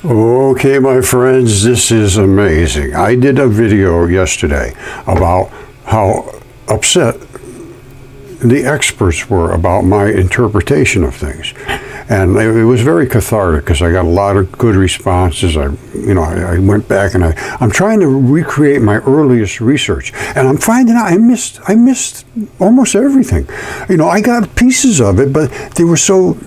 Okay, my friends, this is amazing. I did a video yesterday about how upset the experts were about my interpretation of things. And it was very cathartic because I got a lot of good responses. I went back and I'm trying to recreate my earliest research, and I'm finding out I missed almost everything. I got pieces of it, but they were so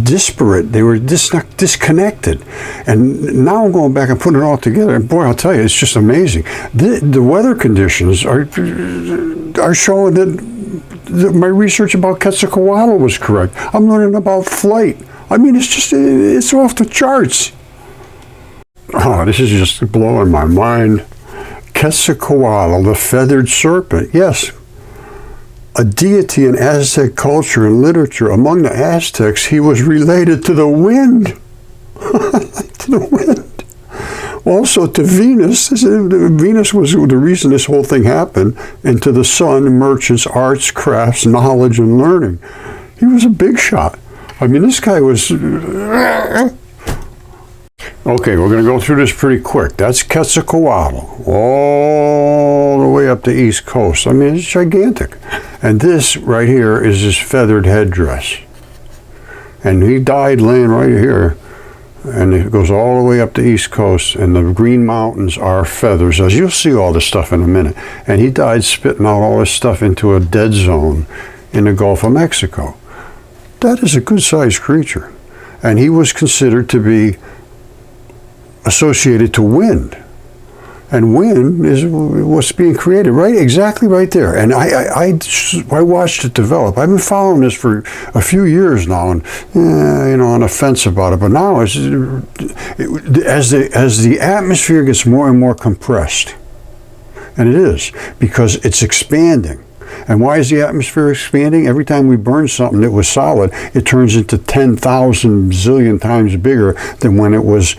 disparate, they were disconnected, and now I'm going back and putting it all together, and boy, I'll tell you, it's just amazing. The weather conditions are showing that my research about Quetzalcoatl was correct. I'm learning about flight. I mean, it's off the charts. Oh, this is just blowing my mind. Quetzalcoatl, the feathered serpent, yes. A deity in Aztec culture and literature. Among the Aztecs, he was related to the wind. To the wind. Also to Venus. Venus was the reason this whole thing happened. And to the sun, merchants, arts, crafts, knowledge, and learning. He was a big shot. I mean, this guy was... Okay, we're going to go through this pretty quick. That's Quetzalcoatl, all the way up the East Coast. I mean, it's gigantic. And this right here is his feathered headdress. And he died laying right here. And it goes all the way up the East Coast, and the Green Mountains are feathers, as you'll see all this stuff in a minute. And he died spitting out all this stuff into a dead zone in the Gulf of Mexico. That is a good-sized creature. And he was considered to be associated to wind, and wind is what's being created exactly right there. And I watched it develop. I've been following this for a few years now, and on the fence about it. But now, as the atmosphere gets more and more compressed, and it is because it's expanding. And why is the atmosphere expanding? Every time we burn something that was solid, it turns into 10,000 zillion times bigger than when it was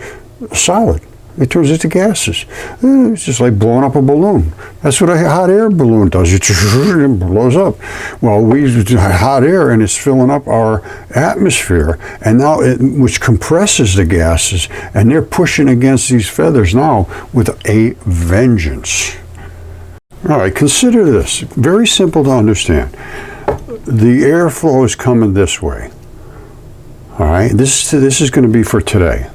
solid. It turns into gases. It's just like blowing up a balloon. That's what a hot air balloon does. It blows up. Well, we hot air, and it's filling up our atmosphere, and now which compresses the gases, and they're pushing against these feathers now with a vengeance. All right, consider this. Very simple to understand. The airflow is coming this way. All right, this is going to be for today.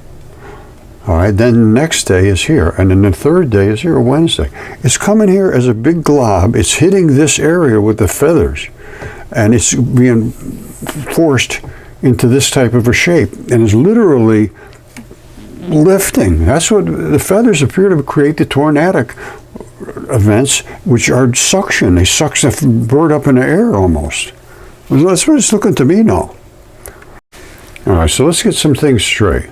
All right, then the next day is here, and then the third day is here, Wednesday. It's coming here as a big glob. It's hitting this area with the feathers, and it's being forced into this type of a shape, and it's literally lifting. That's what the feathers appear to create, the tornadic events, which are suction. They suck the bird up in the air almost. That's what it's looking to me now. All right, so let's get some things straight.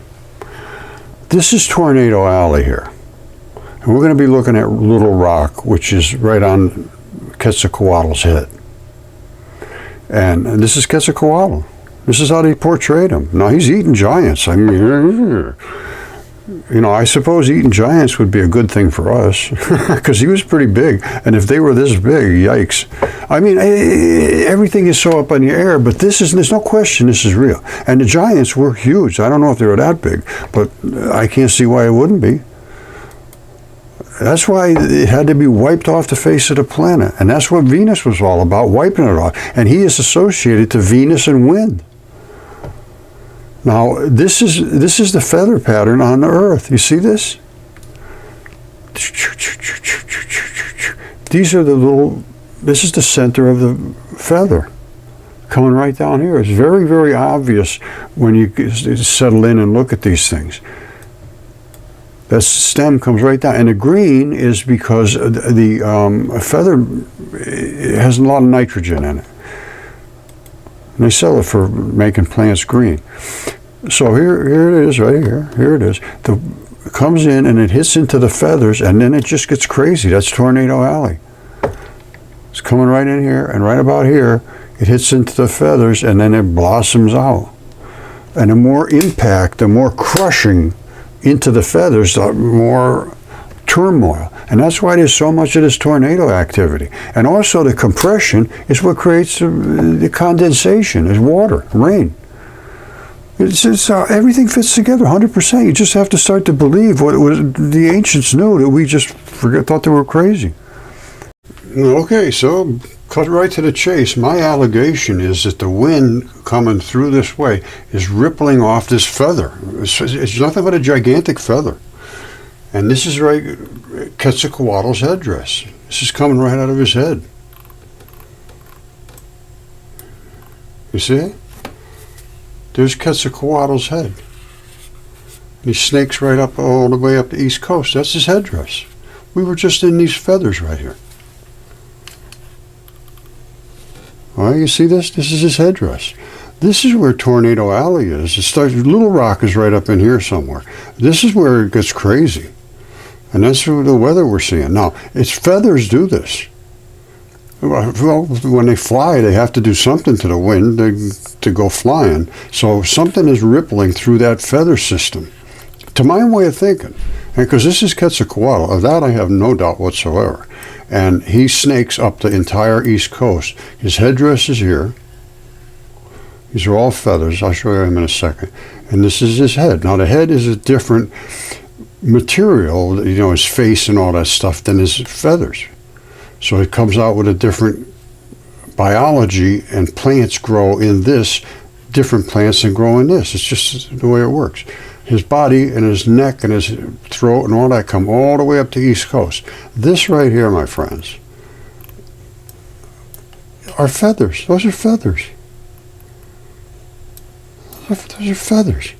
This is Tornado Alley here. And we're going to be looking at Little Rock, which is right on Quetzalcoatl's head. And this is Quetzalcoatl. This is how they portrayed him. Now, he's eating giants. I mean, I suppose eating giants would be a good thing for us, because he was pretty big. And if they were this big, yikes. I mean, everything is so up in the air, but there's no question this is real. And the giants were huge. I don't know if they were that big, but I can't see why it wouldn't be. That's why it had to be wiped off the face of the planet. And that's what Venus was all about, wiping it off. And he is associated to Venus and wind. Now, this is the feather pattern on the Earth. You see this? These are the little... This is the center of the feather, coming right down here. It's very, very obvious when you settle in and look at these things. That stem comes right down. And the green is because the feather has a lot of nitrogen in it. And they sell it for making plants green. So here it is, right here. Here it is. It comes in and it hits into the feathers, and then it just gets crazy. That's Tornado Alley. It's coming right in here, and right about here, it hits into the feathers, and then it blossoms out. And the more impact, the more crushing into the feathers, the more turmoil. And that's why there's so much of this tornado activity. And also the compression is what creates the condensation, is water, rain. Everything fits together 100%. You just have to start to believe what the ancients knew that we just thought they were crazy. Okay, so cut right to the chase. My allegation is that the wind coming through this way is rippling off this feather. It's nothing but a gigantic feather. And this is right, Quetzalcoatl's headdress. This is coming right out of his head. You see? There's Quetzalcoatl's head. He snakes right up all the way up the East Coast. That's his headdress. We were just in these feathers right here. All right, you see this? This is his headdress. This is where Tornado Alley is. It starts. Little Rock is right up in here somewhere. This is where it gets crazy. And that's the weather we're seeing. Now, its feathers do this. Well, when they fly, they have to do something to the wind to go flying. So something is rippling through that feather system. To my way of thinking, because this is Quetzalcoatl, of that I have no doubt whatsoever. And he snakes up the entire East Coast. His headdress is here. These are all feathers. I'll show you him in a second. And this is his head. Now, the head is a different material, you know, his face and all that stuff, than his feathers. So it comes out with a different biology, and plants grow in this, different plants than grow in this. It's just the way it works. His body and his neck and his throat and all that come all the way up to the East Coast. This right here, my friends, are feathers. Those are feathers. Those are feathers.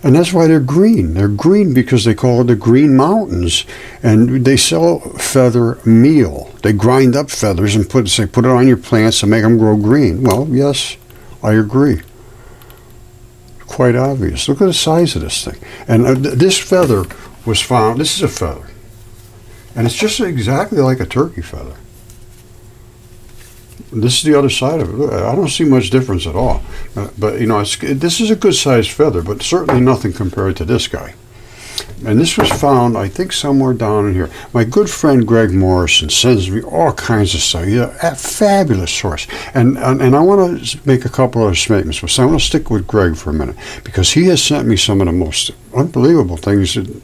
And that's why they're green. They're green because they call it the Green Mountains. And they sell feather meal. They grind up feathers and put it on your plants and make them grow green. Well, yes, I agree. Quite obvious. Look at the size of this thing. And this feather was found. This is a feather. And it's just exactly like a turkey feather. This is the other side of it. I don't see much difference at all. But, you know, this is a good-sized feather, but certainly nothing compared to this guy. And this was found, I think, somewhere down in here. My good friend Greg Morrison sends me all kinds of stuff. He's a fabulous source. And I want to make a couple other statements. So I want to stick with Greg for a minute, because he has sent me some of the most unbelievable things that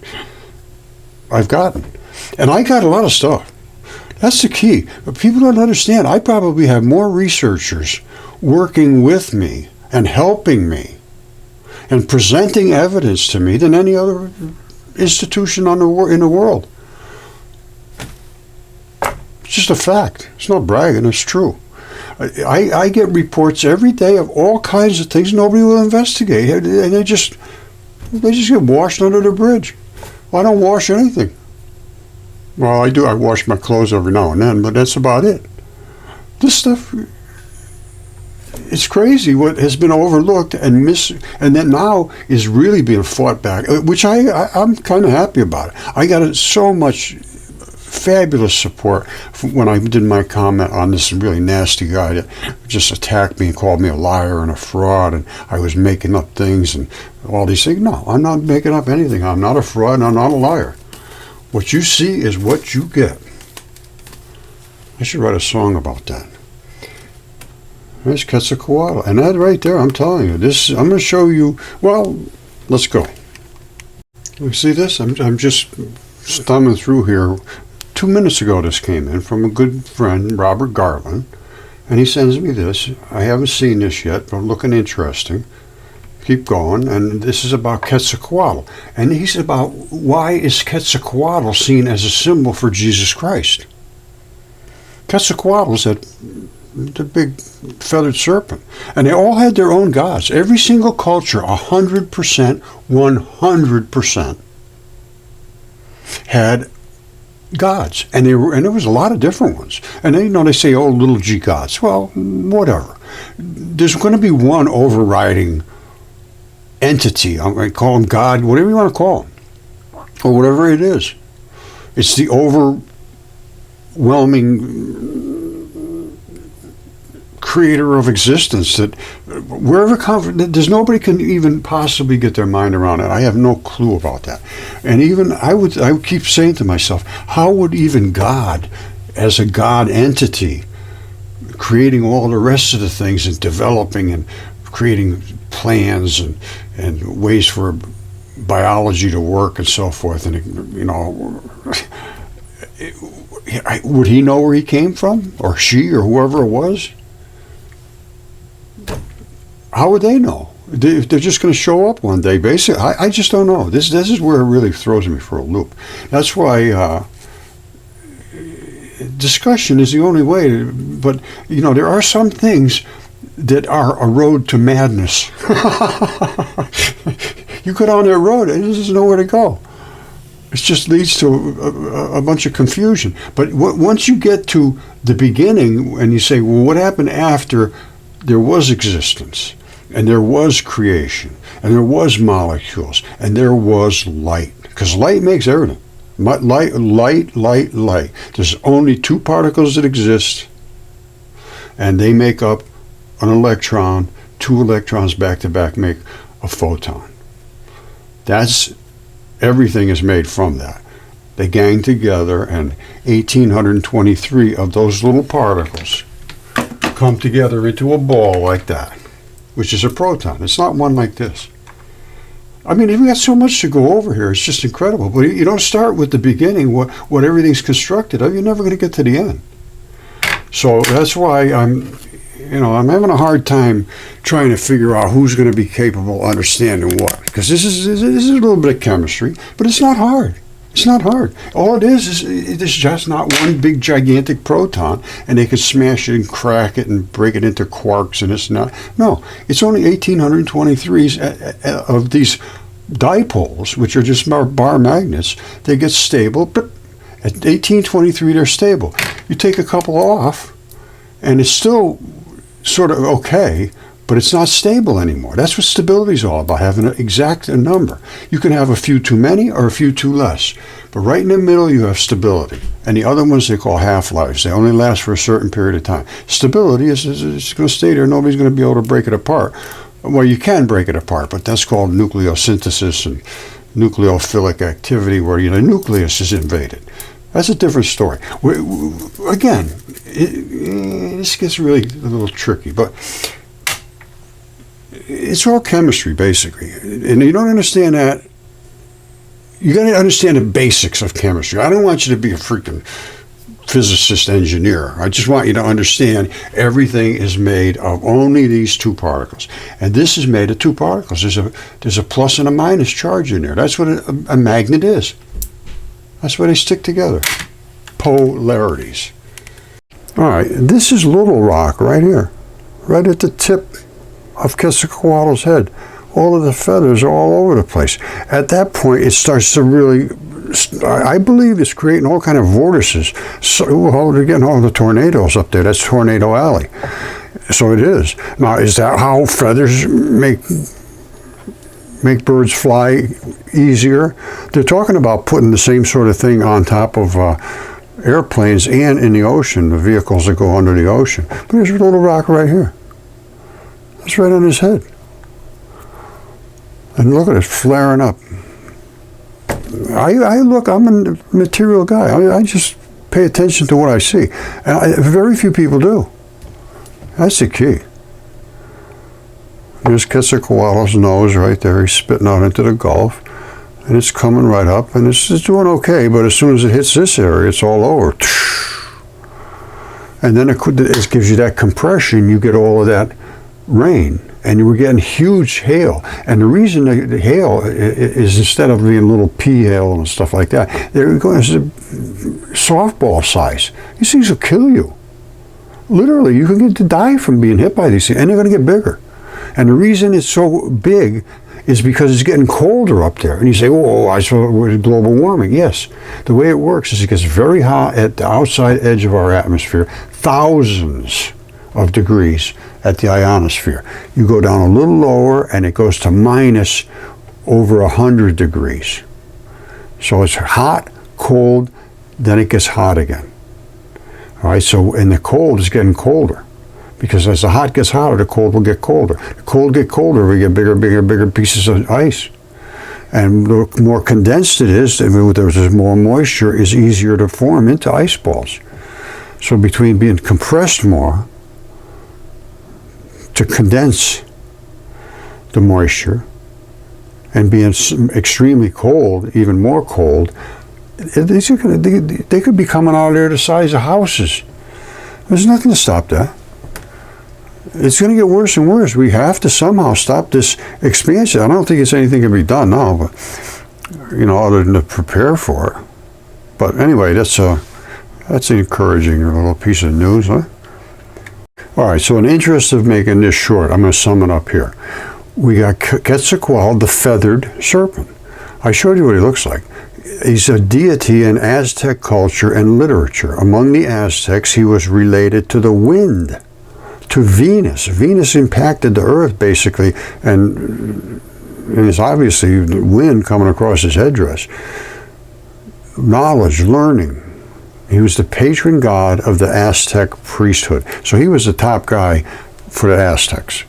I've gotten. And I got a lot of stuff. That's the key. But people don't understand. I probably have more researchers working with me and helping me and presenting evidence to me than any other institution in the world. It's just a fact. It's not bragging. It's true. I get reports every day of all kinds of things nobody will investigate, and they just get washed under the bridge. Well, I don't wash anything. Well, I do. I wash my clothes every now and then, but that's about it. This stuff, it's crazy what has been overlooked and that now is really being fought back, which I'm kind of happy about it. I got so much fabulous support when I did my comment on this really nasty guy that just attacked me and called me a liar and a fraud, and I was making up things and all these things. No, I'm not making up anything. I'm not a fraud and I'm not a liar. What you see is what you get. I should write a song about that. There's Quetzalcoatl. And that right there, I'm telling you, I'm going to show you. Well, let's go. You see this? I'm just thumbing through here. 2 minutes ago this came in from a good friend, Robert Garland. And he sends me this. I haven't seen this yet, but looking interesting. Keep going, and this is about Quetzalcoatl. And he's about, why is Quetzalcoatl seen as a symbol for Jesus Christ? Quetzalcoatl's the big feathered serpent. And they all had their own gods. Every single culture, 100%, 100%, had gods. And there was a lot of different ones. And they say, oh, little g gods. Well, whatever. There's going to be one overriding entity. I'm going to call him God, whatever you want to call him, or whatever it is. It's the overwhelming creator of existence that wherever there's nobody can even possibly get their mind around it. I have no clue about that. And even I would keep saying to myself, how would even God, as a God entity, creating all the rest of the things and developing and creating plans and ways for biology to work and so forth. And, you know, would he know where he came from, or she, or whoever it was? How would they know? They're just going to show up one day. Basically, I just don't know. This is where it really throws me for a loop. That's why discussion is the only way. But, you know, there are some things that are a road to madness. You go down that road, and there's nowhere to go. It just leads to a bunch of confusion. But once you get to the beginning and you say, well, what happened after there was existence, and there was creation, and there was molecules, and there was light? Because light makes everything. Light. There's only two particles that exist, and they make up an electron. Two electrons back to back make a photon. Everything is made from that. They gang together, and 1,823 of those little particles come together into a ball like that, which is a proton. It's not one like this. I mean, we've got so much to go over here. It's just incredible. But you don't start with the beginning, what everything's constructed of. You're never going to get to the end. So that's why I'm having a hard time trying to figure out who's going to be capable of understanding what. Because this is a little bit of chemistry, but it's not hard. It's not hard. All it is it's just not one big gigantic proton, and they could smash it and crack it and break it into quarks, and it's not. No, it's only 1,823 of these dipoles, which are just bar magnets. They get stable, but at 1,823 they're stable. You take a couple off, and it's still sort of okay, but it's not stable anymore. That's what stability is all about, having an exact number. You can have a few too many or a few too less, but right in the middle you have stability. And the other ones they call half-lives. They only last for a certain period of time. Stability is going to stay there. Nobody's going to be able to break it apart. Well, you can break it apart, but that's called nucleosynthesis and nucleophilic activity, where the nucleus is invaded. That's a different story. Again, this gets really a little tricky, but it's all chemistry, basically. And you don't understand that. You got to understand the basics of chemistry. I don't want you to be a freaking physicist engineer. I just want you to understand everything is made of only these two particles. And this is made of two particles. There's a plus and a minus charge in there. That's what a magnet is. That's why they stick together. Polarities. All right, this is Little Rock right here, right at the tip of Quetzalcoatl's head. All of the feathers are all over the place. At that point, it starts to really, I believe it's creating all kind of vortices. So, they're getting all the tornadoes up there. That's Tornado Alley. So it is. Now, is that how feathers make birds fly easier? They're talking about putting the same sort of thing on top of airplanes and in the ocean, the vehicles that go under the ocean. But there's a Little Rock right here. It's right on his head. And look at it flaring up. I'm a material guy. I just pay attention to what I see. And very few people do. That's the key. There's Quetzalcoatl's nose right there. He's spitting out into the Gulf. And it's coming right up. And it's doing okay. But as soon as it hits this area, it's all over. And then it gives you that compression. You get all of that rain. And you were getting huge hail. And the reason the hail is, instead of being little pea hail and stuff like that, they're going to softball size. These things will kill you. Literally, you can get to die from being hit by these things. And they're going to get bigger. And the reason it's so big is because it's getting colder up there. And you say, oh, I saw global warming. Yes. The way it works is it gets very hot at the outside edge of our atmosphere, thousands of degrees at the ionosphere. You go down a little lower and it goes to minus over 100 degrees. So it's hot, cold, then it gets hot again. All right, so and the cold is getting colder, because as the hot gets hotter, the cold will get colder. The cold get colder, we get bigger pieces of ice. And the more condensed it is, there's more moisture, is easier to form into ice balls. So between being compressed more to condense the moisture, and being extremely cold, even more cold, they could be coming out there the size of houses. There's nothing to stop that. It's going to get worse and worse. We have to somehow stop this expansion. I don't think it's anything can be done now, but other than to prepare for it. But anyway, that's an encouraging little piece of news, huh? All right. So in the interest of making this short, I'm going to sum it up here. We got Quetzalcoatl, the feathered serpent. I showed you what he looks like. He's a deity in Aztec culture and literature. Among the Aztecs, he was related to the wind, to Venus. Venus impacted the earth, basically, and it's obviously the wind coming across his headdress. Knowledge, learning. He was the patron god of the Aztec priesthood. So he was the top guy for the Aztecs.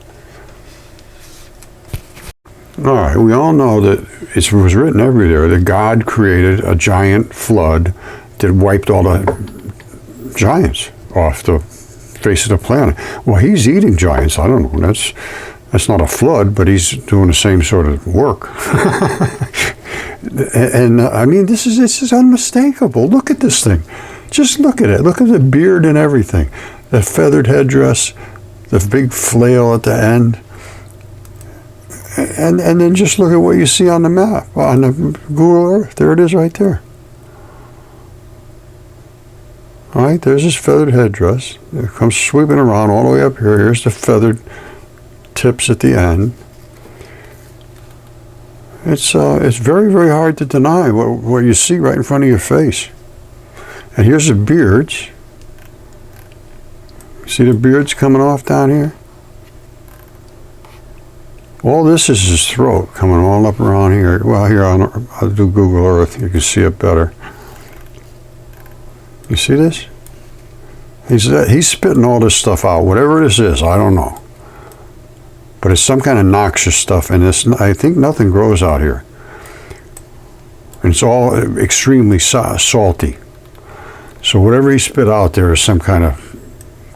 All right, we all know that it was written everywhere that God created a giant flood that wiped all the giants off the face of the planet. Well, he's eating giants. I don't know. That's not a flood, but he's doing the same sort of work. and I mean, this is unmistakable. Look at this thing. Just look at it. Look at the beard and everything. The feathered headdress, the big flail at the end. And then just look at what you see on the map, on the Google Earth. There it is right there. All right, there's this feathered headdress. It comes sweeping around all the way up here. Here's the feathered tips at the end. It's very, very hard to deny what you see right in front of your face. And here's the beards. See the beards coming off down here? All this is his throat coming all up around here. Well, here I'll do Google Earth. You can see it better. You see this? He's spitting all this stuff out. Whatever this is, I don't know. But it's some kind of noxious stuff, and I think nothing grows out here. And it's all extremely salty. So whatever he spit out there is some kind of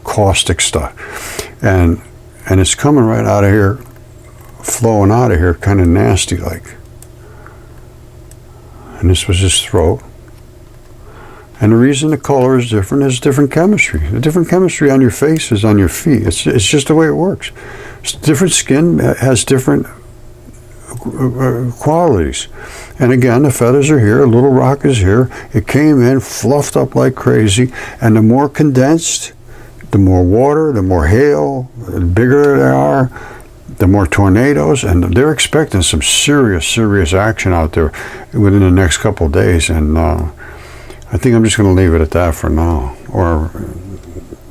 caustic stuff. And it's coming right out of here, flowing out of here, kind of nasty like. And this was his throat. And the reason the color is different is different chemistry. The different chemistry on your face is on your feet. It's just the way it works. Different skin has different qualities. And again, the feathers are here, a little rock is here. It came in, fluffed up like crazy, and the more condensed, the more water, the more hail, the bigger they are, the more tornadoes, and they're expecting some serious action out there within the next couple of days. And I think I'm just going to leave it at that for now. Or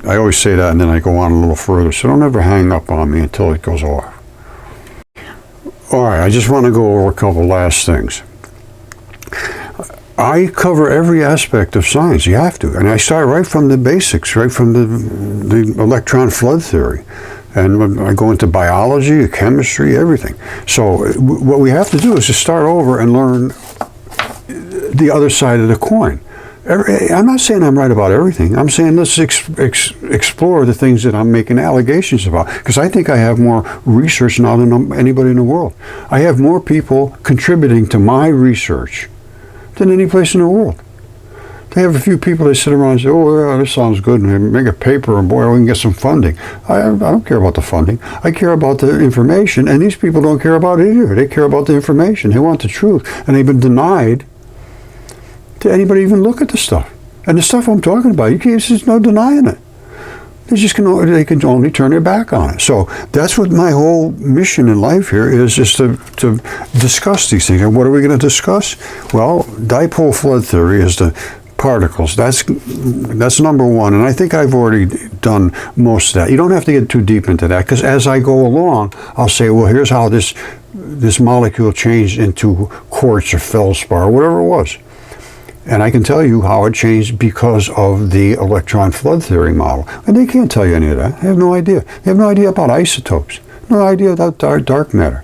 I always say that, and then I go on a little further. So don't ever hang up on me until it goes off. All right, I just want to go over a couple last things. I cover every aspect of science. You have to. And I start right from the basics, right from the electron flood theory. And I go into biology, chemistry, everything. So what we have to do is just start over and learn the other side of the coin. I'm not saying I'm right about everything. I'm saying let's explore the things that I'm making allegations about, because I think I have more research now than anybody in the world. I have more people contributing to my research than any place in the world. They have a few people that sit around and say, oh, yeah, this sounds good, and they make a paper, and boy, we can get some funding. I don't care about the funding. I care about the information, and these people don't care about it either. They care about the information. They want the truth, and they've been denied to anybody even look at the stuff. And the stuff I'm talking about, there's no denying it. They can only turn their back on it. So that's what my whole mission in life here is to discuss these things. And what are we going to discuss? Well, dipole flood theory is the particles. That's number one. And I think I've already done most of that. You don't have to get too deep into that, because as I go along, I'll say, well, here's how this molecule changed into quartz or feldspar, or whatever it was. And I can tell you how it changed because of the electron flood theory model. And they can't tell you any of that. They have no idea. They have no idea about isotopes. No idea about dark matter.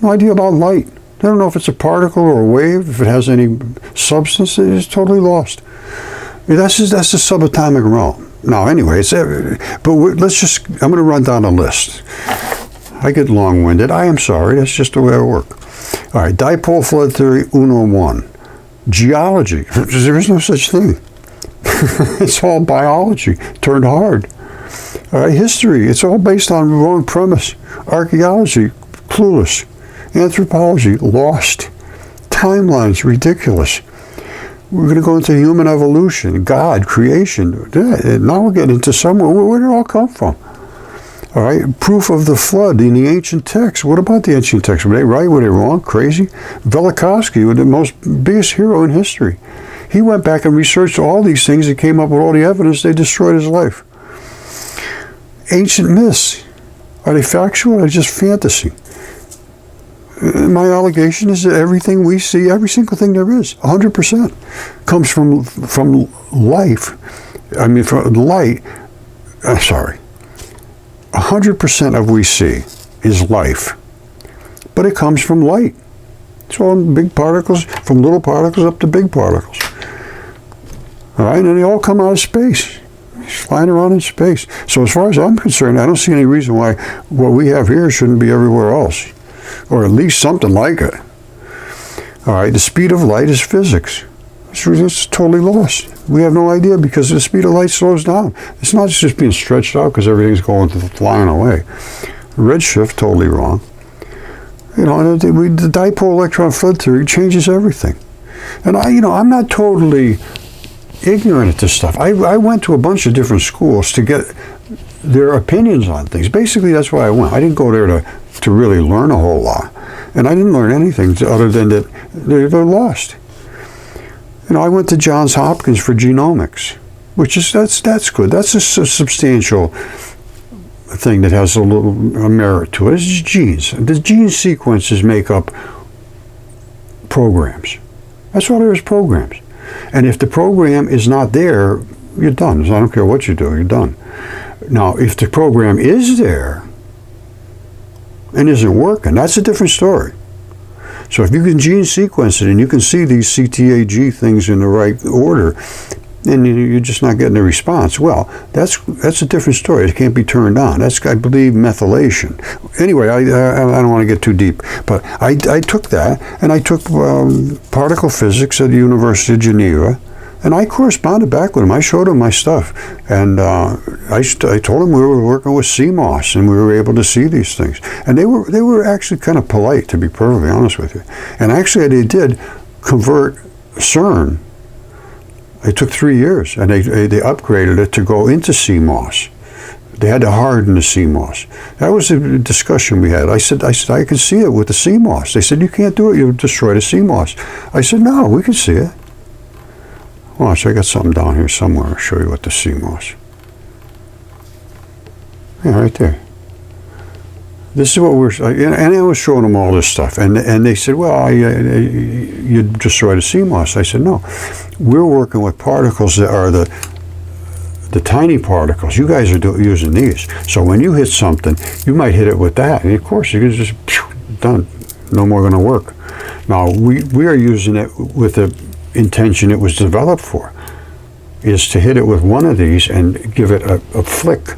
No idea about light. They don't know if it's a particle or a wave, if it has any substance. It's totally lost. That's the subatomic realm. Now, anyway, I'm going to run down a list. I get long-winded. I am sorry. That's just the way I work. All right, dipole flood theory, uno one. Geology, there is no such thing. It's all biology, turned hard. All right, history, it's all based on the wrong premise. Archaeology, clueless. Anthropology, lost. Timelines, ridiculous. We're going to go into human evolution, God, creation. Now we're getting into somewhere. Where did it all come from? All right, proof of the flood in the ancient texts. What about the ancient texts? Were they right? Were they wrong? Crazy? Velikovsky was the biggest hero in history. He went back and researched all these things and came up with all the evidence. They destroyed his life. Ancient myths. Are they factual or just fantasy? My allegation is that everything we see, every single thing there is, 100%, comes from life. I mean, from light. 100% of we see is life, but it comes from light. It's all big particles, from little particles up to big particles. All right, and they all come out of space. It's flying around in space. So as far as I'm concerned, I don't see any reason why what we have here shouldn't be everywhere else, or at least something like it. All right, the speed of light is physics. It's totally lost. We have no idea because the speed of light slows down. It's not just being stretched out because everything's going to flying away. Redshift, totally wrong. You know, the dipole electron flood theory changes everything. And I'm not totally ignorant at this stuff. I went to a bunch of different schools to get their opinions on things. Basically, that's why I went. I didn't go there to really learn a whole lot. And I didn't learn anything other than that they're lost. I went to Johns Hopkins for genomics, which is that's good. That's a substantial thing that has a little merit to it. It's genes. The gene sequences make up programs. That's all there is, programs. And if the program is not there, you're done. I don't care what you do, you're done. Now, if the program is there and isn't working, that's a different story. So if you can gene sequence it and you can see these CTAG things in the right order, and you're just not getting a response, well, that's a different story. It can't be turned on. That's, I believe, methylation. Anyway, I don't want to get too deep, but I took that, and I took particle physics at the University of Geneva, and I corresponded back with him. I showed him my stuff, and I told him we were working with CMOS, and we were able to see these things. And they were actually kind of polite, to be perfectly honest with you. And actually, they did convert CERN. It took 3 years, and they upgraded it to go into CMOS. They had to harden the CMOS. That was the discussion we had. I said I can see it with the CMOS. They said, you can't do it. You'll destroy the CMOS. I said, no, we can see it. Watch, I got something down here somewhere. I'll show you what the CMOS. Yeah, right there. This is what and I was showing them all this stuff, and they said, well, you destroyed the CMOS. I said, no, we're working with particles that are the tiny particles. You guys are using these. So when you hit something, you might hit it with that, and of course you can just, done, no more going to work. Now, we are using it with the intention it was developed for, is to hit it with one of these and give it a flick.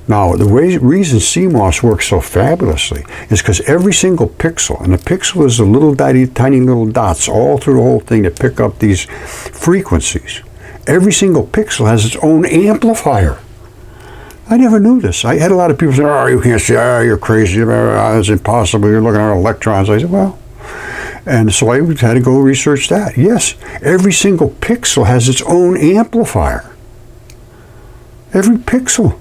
Now, the reason CMOS works so fabulously is because every single pixel, and a pixel is the little tiny little dots all through the whole thing that pick up these frequencies. Every single pixel has its own amplifier. I never knew this. I had a lot of people say, oh, you can't see, you're crazy, it's impossible, you're looking at electrons. I said, well, and so I had to go research that. Yes, every single pixel has its own amplifier. Every pixel.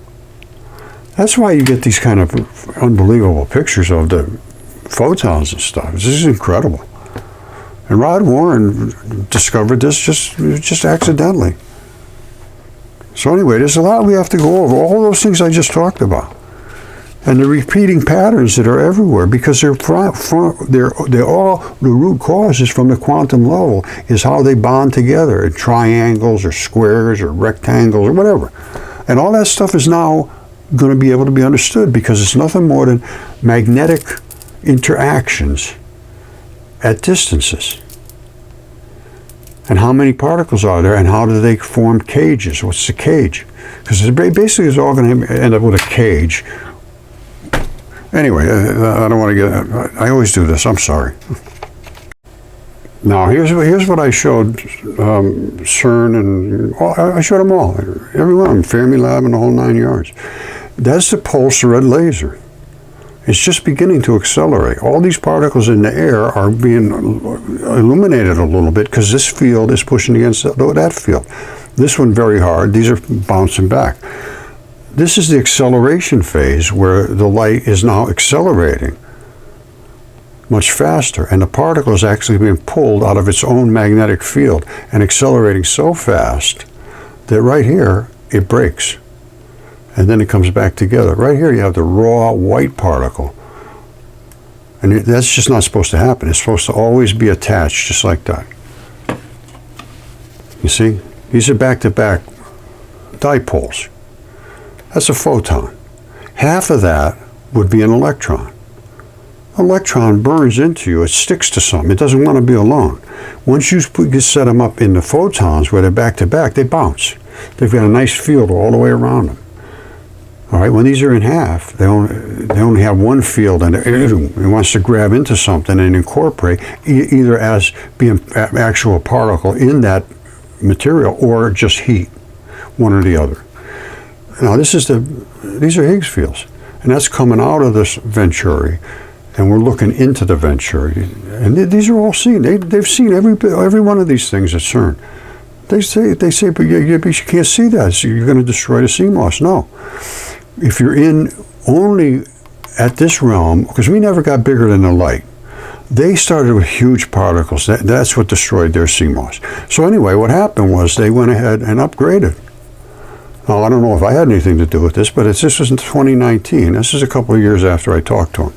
That's why you get these kind of unbelievable pictures of the photons and stuff. This is incredible. And Rod Warren discovered this just accidentally. So anyway, there's a lot we have to go over. All those things I just talked about. And the repeating patterns that are everywhere, because they're all, the root cause is from the quantum level, is how they bond together in triangles or squares or rectangles or whatever. And all that stuff is now going to be able to be understood because it's nothing more than magnetic interactions at distances. And how many particles are there, and how do they form cages? What's the cage? Because basically it's all going to end up with a cage. Anyway, I don't want to get, I always do this, I'm sorry. Now, here's what I showed CERN, and I showed them all, every one of them, Fermilab and the whole 9 yards. That's the pulsed red laser. It's just beginning to accelerate. All these particles in the air are being illuminated a little bit because this field is pushing against that field. This one very hard, these are bouncing back. This is the acceleration phase where the light is now accelerating much faster, and the particle is actually being pulled out of its own magnetic field and accelerating so fast that right here it breaks. And then it comes back together. Right here you have the raw white particle. And that's just not supposed to happen. It's supposed to always be attached just like that. You see? These are back-to-back dipoles. That's a photon. Half of that would be an electron. An electron burns into you. It sticks to something. It doesn't want to be alone. Once you set them up in the photons where they're back-to-back, they bounce. They've got a nice field all the way around them. All right, when these are in half, they only have one field, and it wants to grab into something and incorporate, either as being an actual particle in that material or just heat, one or the other. Now, these are Higgs fields, and that's coming out of this Venturi, and we're looking into the Venturi, and these are all seen. They've seen every one of these things at CERN. They say, but you can't see that. So you're going to destroy the CMOS. No. If you're in only at this realm, because we never got bigger than the light, they started with huge particles. That's what destroyed their CMOS. So anyway, what happened was they went ahead and upgraded. Now, I don't know if I had anything to do with this, but this was in 2019. This is a couple of years after I talked to him.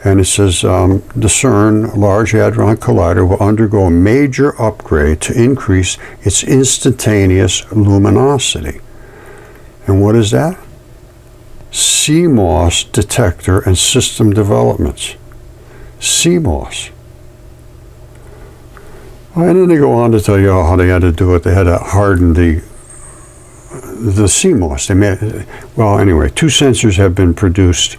And it says, the CERN Large Hadron Collider will undergo a major upgrade to increase its instantaneous luminosity. And what is that? CMOS detector and system developments. CMOS. And then they go on to tell you how they had to do it. They had to harden the CMOS. Well, anyway, 2 sensors have been produced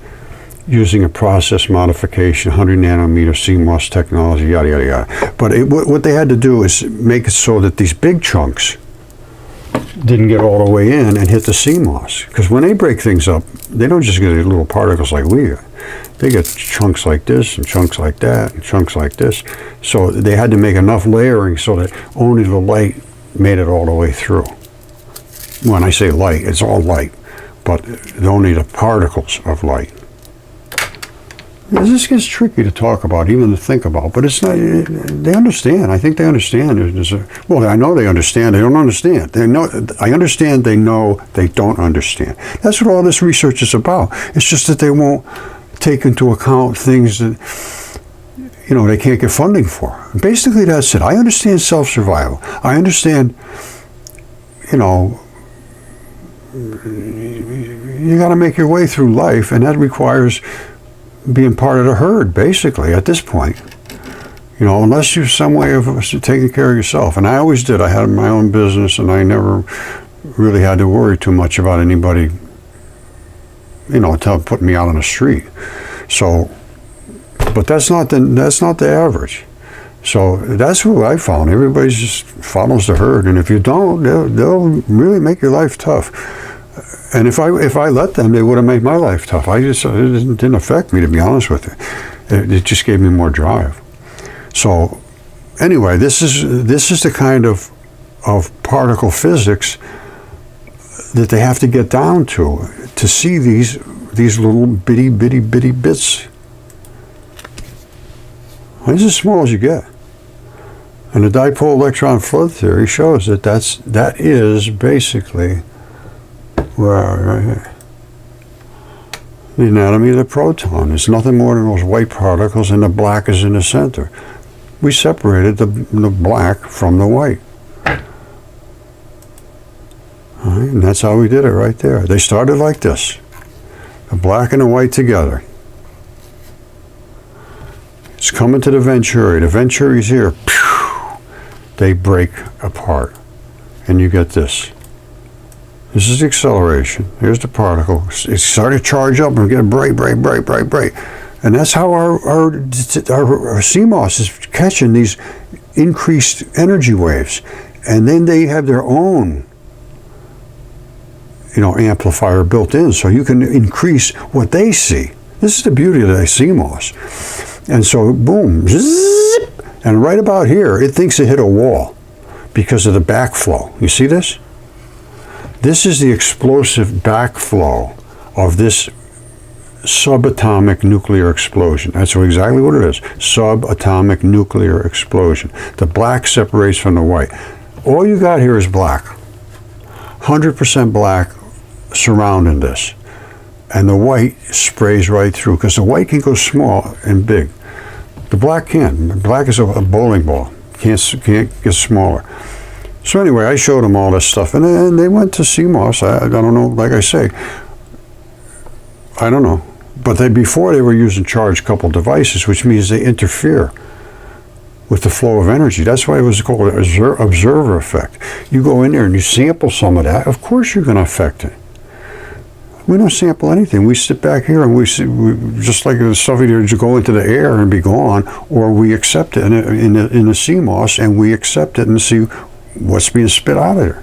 using a process modification, 100 nanometer CMOS technology, yada, yada, yada. But what they had to do is make it so that these big chunks didn't get all the way in and hit the CMOS. Because when they break things up, they don't just get little particles like we get. They get chunks like this and chunks like that and chunks like this. So they had to make enough layering so that only the light made it all the way through. When I say light, it's all light, but only the particles of light. This gets tricky to talk about, even to think about, but it's not. They understand. I think they understand. Well, I know they understand. They don't understand. They know. I understand. They know. They don't understand. That's what all this research is about. It's just that they won't take into account things that they can't get funding for. Basically, that's it. I understand self-survival. I understand. You got to make your way through life, and that requires being part of the herd, basically, at this point. Unless you're some way of taking care of yourself. And I always did. I had my own business, and I never really had to worry too much about anybody, putting me out on the street. So, but that's not the average. So that's what I found. Everybody just follows the herd, and if you don't, they'll really make your life tough. And if I let them, they would have made my life tough. It didn't affect me, to be honest with you. It just gave me more drive. So anyway, this is the kind of particle physics that they have to get down to see these little bitty bits. It's as small as you get. And the dipole electron flow theory shows that is basically right here. The anatomy of the proton is nothing more than those white particles, and the black is in the center. We separated the black from the white. All right, and that's how we did it right there. They started like this, the black and the white together. It's coming to the Venturi. The Venturi's here. Pew! They break apart, and you get this. This is the acceleration. Here's the particle. It's starting to charge up and get bright, bright, bright, bright, bright. And that's how our CMOS is catching these increased energy waves. And then they have their own, amplifier built in, so you can increase what they see. This is the beauty of the CMOS. And so, boom, zzz, and right about here, it thinks it hit a wall because of the backflow. You see this? This is the explosive backflow of this subatomic nuclear explosion. That's exactly what it is. Subatomic nuclear explosion. The black separates from the white. All you got here is black. 100% black surrounding this. And the white sprays right through, because the white can go small and big. The black can't. The black is a bowling ball. Can't get smaller. So anyway, I showed them all this stuff, and they went to CMOS. I don't know, like I say, I don't know. But before they were using charged coupled devices, which means they interfere with the flow of energy. That's why it was called an observer effect. You go in there and you sample some of that, of course you're going to affect it. We don't sample anything. We sit back here and we just like the stuff either to go into the air and be gone, or we accept it in the CMOS, and we accept it and see what's being spit out of there.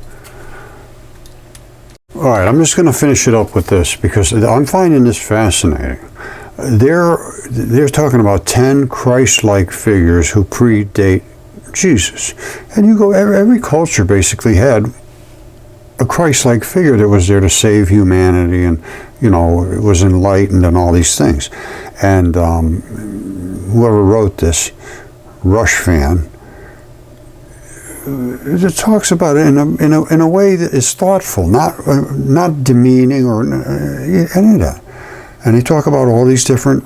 All right, I'm just going to finish it up with this because I'm finding this fascinating. They're talking about 10 Christ-like figures who predate Jesus. And you go, every culture basically had a Christ-like figure that was there to save humanity, and, it was enlightened and all these things. And whoever wrote this, Rush fan, it talks about it in a way that is thoughtful, not demeaning or any of that. And they talk about all these different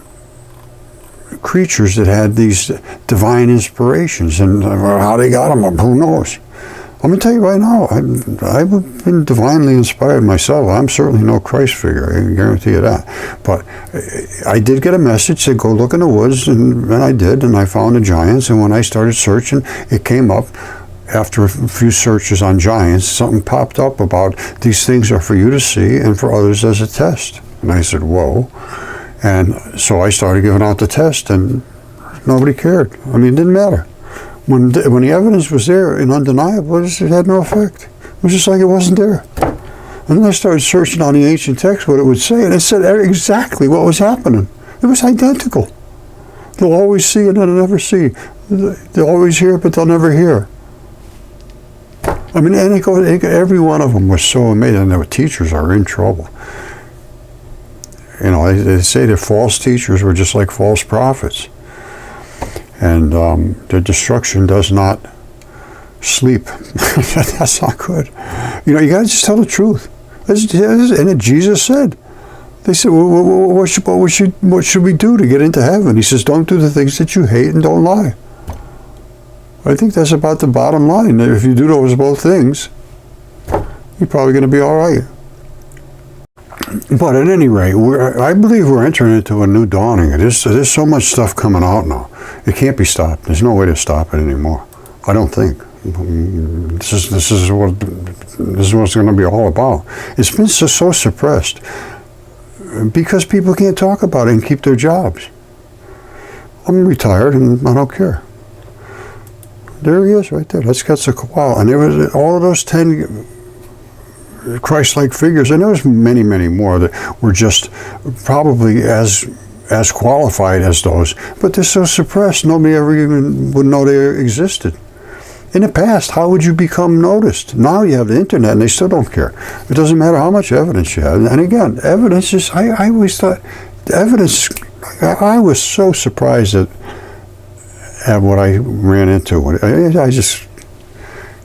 creatures that had these divine inspirations, and how they got them, who knows. I'm going to tell you right now, I've been divinely inspired myself. I'm certainly no Christ figure, I can guarantee you that. But I did get a message, said go look in the woods, and I did, and I found the giants, and when I started searching, it came up. After a few searches on giants, something popped up about these things are for you to see and for others as a test. And I said, whoa. And so I started giving out the test, and nobody cared. I mean, it didn't matter. When the evidence was there and undeniable, it had no effect. It was just like it wasn't there. And then I started searching on the ancient text what it would say, and it said exactly what was happening. It was identical. They'll always see and they'll never see. They'll always hear, but they'll never hear. I mean, and every one of them was so amazing. And their teachers are in trouble. They say that false teachers were just like false prophets. And their destruction does not sleep. That's not good. You got to just tell the truth. And Jesus said, they said, well, what should we do to get into heaven? He says, don't do the things that you hate and don't lie. I think that's about the bottom line. If you do those both things, you're probably going to be all right. But at any rate, I believe we're entering into a new dawning. There's so much stuff coming out now. It can't be stopped. There's no way to stop it anymore. I don't think. This is what it's going to be all about. It's been so suppressed because people can't talk about it and keep their jobs. I'm retired and I don't care. There he is right there. That's Quetzalcoatl. And there was all of those 10 Christ-like figures, and there was many, many more that were just probably as qualified as those, but they're so suppressed, nobody ever even would know they existed. In the past, how would you become noticed? Now you have the internet, and they still don't care. It doesn't matter how much evidence you have. And again, evidence is, I always thought, evidence, I was so surprised at what I ran into. I just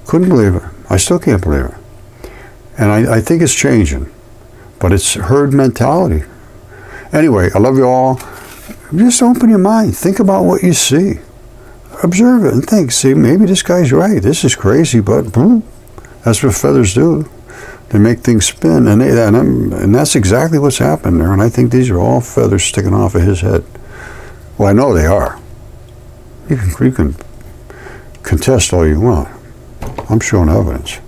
couldn't believe it. I still can't believe it. And I think it's changing, but it's herd mentality. Anyway, I love you all. Just open your mind. Think about what you see. Observe it and think, see, maybe this guy's right. This is crazy, but that's what feathers do. They make things spin, and that's exactly what's happened there. And I think these are all feathers sticking off of his head. Well, I know they are. You can contest all you want. I'm showing evidence.